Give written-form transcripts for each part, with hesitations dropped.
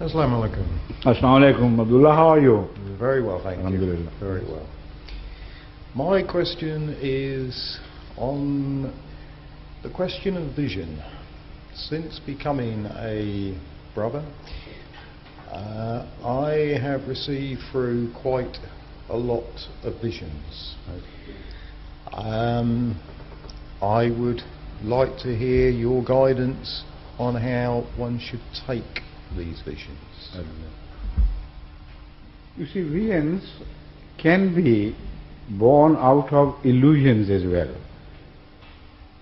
Assalamu alaikum. Assalamu alaikum. Abdullah, how are you? Very well, thank you. Alhamdulillah. Very well. My question is on the question of vision. Since becoming a brother, I have received through quite a lot of visions. I would like to hear your guidance on how one should take these visions. You see, visions can be born out of illusions as well,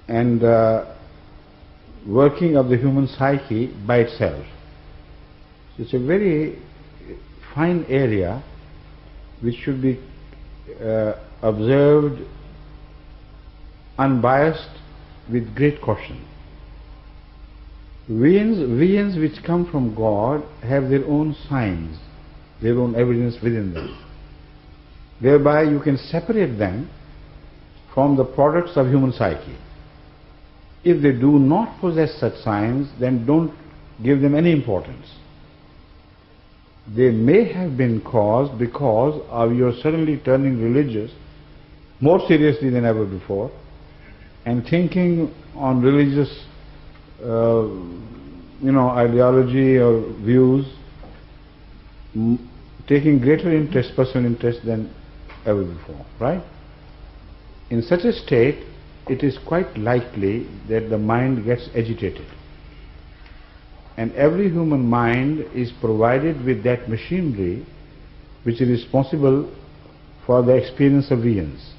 and working of the human psyche by itself. It's a very fine area which should be observed unbiased with great caution. Visions which come from God have their own signs, their own evidence within them. Thereby you can separate them from the products of human psyche. If they do not possess such signs, then don't give them any importance. They may have been caused because of your suddenly turning religious more seriously than ever before, and thinking on religious ideology or views, taking greater interest, personal interest than ever before, right? In such a state, it is quite likely that the mind gets agitated. And every human mind is provided with that machinery which is responsible for the experience of visions.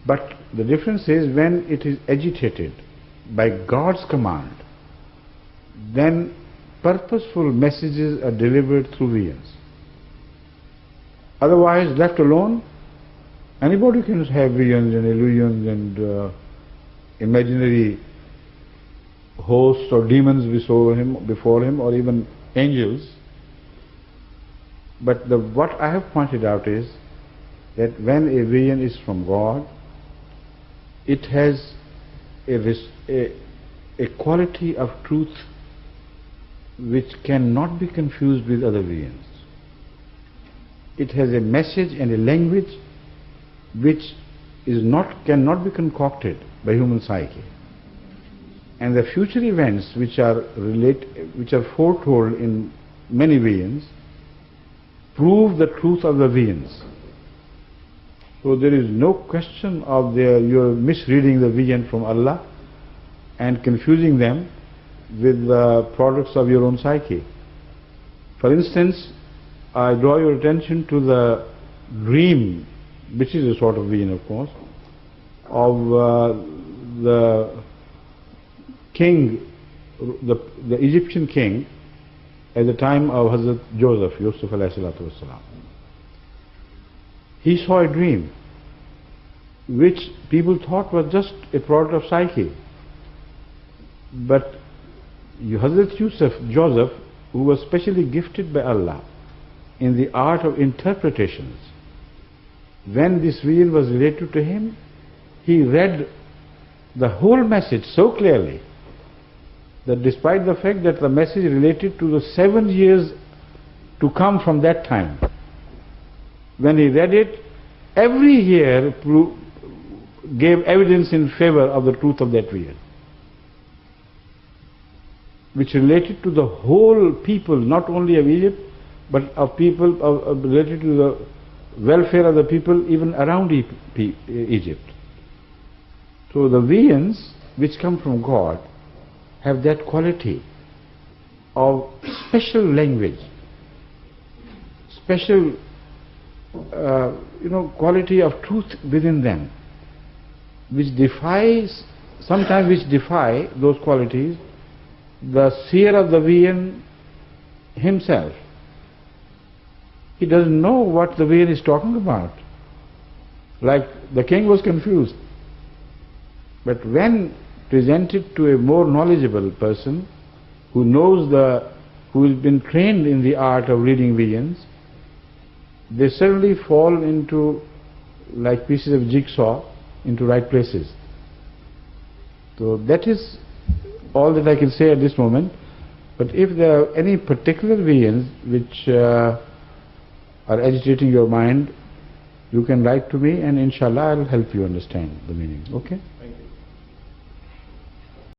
But the difference is, when it is agitated by God's command, then purposeful messages are delivered through visions. Otherwise, left alone, anybody can have visions and illusions and imaginary hosts or demons before him, or even angels. But what I have pointed out is that when a vision is from God, it has a quality of truth which cannot be confused with other visions. It has a message and a language which cannot be concocted by human psyche. And the future events which are foretold in many visions prove the truth of the visions. So there is no question of your misreading the vision from Allah and confusing them with the products of your own psyche. For instance, I draw your attention to the dream, which is a sort of vision, of course, of the king, the Egyptian king, at the time of Hazrat Yusuf alayhi salatu wasalam. He saw a dream which people thought was just a product of psyche. But Hazrat Joseph, who was specially gifted by Allah in the art of interpretations, when this vision was related to him, he read the whole message so clearly that despite the fact that the message related to the 7 years to come from that time, when he read it, every year gave evidence in favor of the truth of that vision, which related to the whole people, not only of Egypt, but of people related to the welfare of the people even around Egypt. So the visions which come from God have that quality of special language, special quality of truth within them, which sometimes defy those qualities the seer of the vision himself. He doesn't know what the vision is talking about. Like the king was confused. But when presented to a more knowledgeable person who has been trained in the art of reading visions, they suddenly fall into, like pieces of jigsaw, into right places. So that is all that I can say at this moment. But if there are any particular variants which are agitating your mind, you can write to me and inshallah I'll help you understand the meaning. Okay?